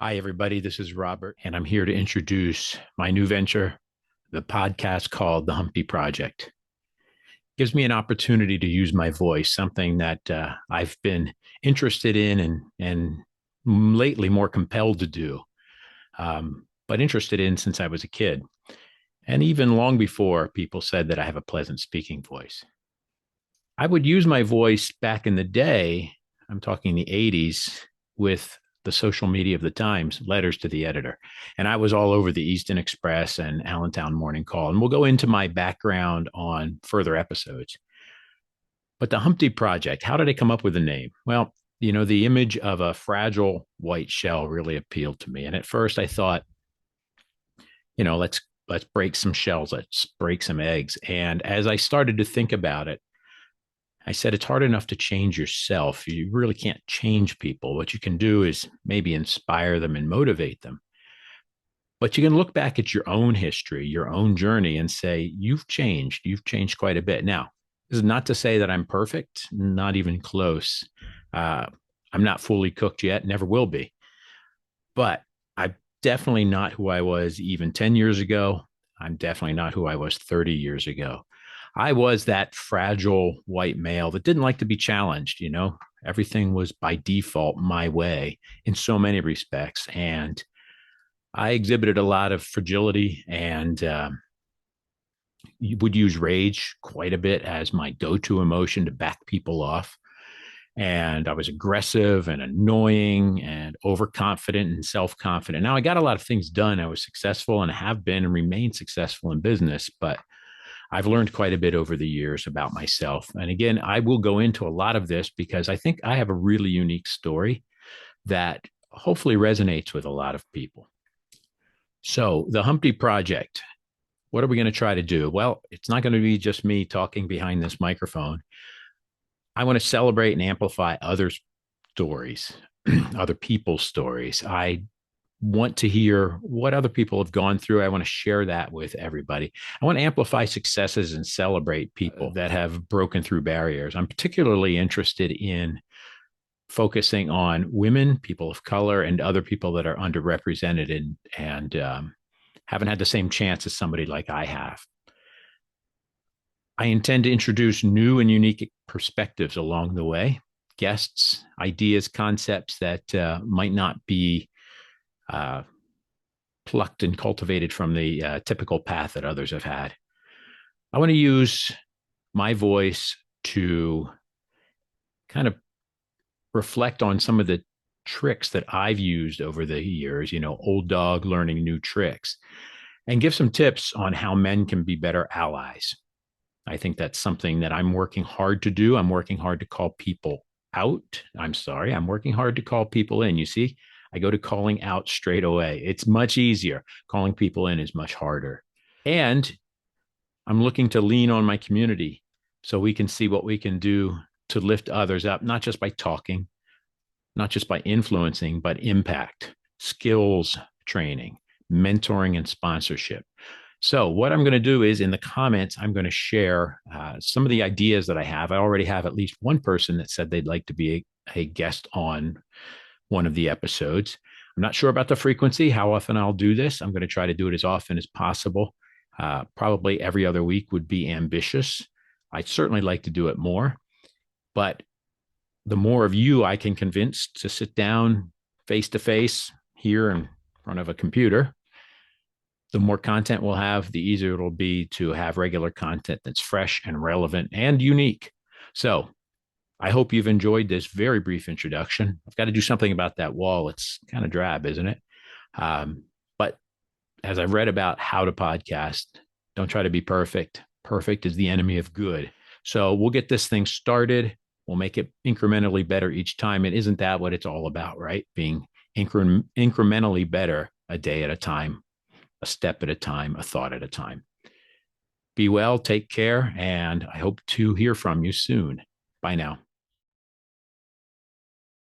Hi, everybody. This is Robert, and I'm here to introduce my new venture, the podcast called The Humpty Project. It gives me an opportunity to use my voice, something that I've been interested in and lately more compelled to do, but interested in since I was a kid. And even long before people said that I have a pleasant speaking voice. I would use my voice back in the day, I'm talking the 80s, with the social media of the Times, letters to the editor. And I was all over the Easton Express and Allentown Morning Call. And we'll go into my background on further episodes. But the Humpty Project, how did I come up with the name? Well, the image of a fragile white shell really appealed to me. And at first I thought, let's break some shells, let's break some eggs. And as I started to think about it, I said, it's hard enough to change yourself. You really can't change people. What you can do is maybe inspire them and motivate them. But you can look back at your own history, your own journey, and say, you've changed. You've changed quite a bit. Now, this is not to say that I'm perfect, not even close. Uh, I'm not fully cooked yet, never will be. But I'm definitely not who I was even 10 years ago. I'm definitely not who I was 30 years ago. I was that fragile white male that didn't like to be challenged. Everything was by default my way in so many respects. And I exhibited a lot of fragility and would use rage quite a bit as my go to emotion to back people off. And I was aggressive and annoying and overconfident and self confident. Now, I got a lot of things done. I was successful and have been and remain successful in business, but I've learned quite a bit over the years about myself. And again, I will go into a lot of this because I think I have a really unique story that hopefully resonates with a lot of people. So, the Humpty Project, what are we going to try to do? Well, it's not going to be just me talking behind this microphone. I want to celebrate and amplify other stories, other people's stories. I want to hear what other people have gone through. I want to share that with everybody. I want to amplify successes and celebrate people that have broken through barriers. I'm particularly interested in focusing on women, people of color, and other people that are underrepresented and haven't had the same chance as somebody like I have. I intend to introduce new and unique perspectives along the way, guests, ideas, concepts that might not be uh, plucked and cultivated from the typical path that others have had. I want to use my voice to kind of reflect on some of the tricks that I've used over the years, old dog learning new tricks, and give some tips on how men can be better allies. I think that's something that I'm working hard to do. I'm working hard to call people out. I'm sorry, I'm working hard to call people in. You see, I go to calling out straight away. It's much easier. Calling people in is much harder. And I'm looking to lean on my community so we can see what we can do to lift others up, not just by talking, not just by influencing, but impact, skills training, mentoring, and sponsorship. So, what I'm going to do is in the comments, I'm going to share some of the ideas that I have. I already have at least one person that said they'd like to be a guest on one of the episodes. I'm not sure about the frequency, how often I'll do this. I'm going to try to do it as often as possible. Probably every other week would be ambitious. I'd certainly like to do it more, but the more of you I can convince to sit down face to face here in front of a computer, the more content we'll have, the easier it'll be to have regular content that's fresh and relevant and unique. So I hope you've enjoyed this very brief introduction. I've got to do something about that wall. It's kind of drab, isn't it? But as I've read about how to podcast, don't try to be perfect. Perfect is the enemy of good. So we'll get this thing started. We'll make it incrementally better each time. It isn't that what it's all about, right? Being incrementally better a day at a time, a step at a time, a thought at a time. Be well, take care, and I hope to hear from you soon. Bye now.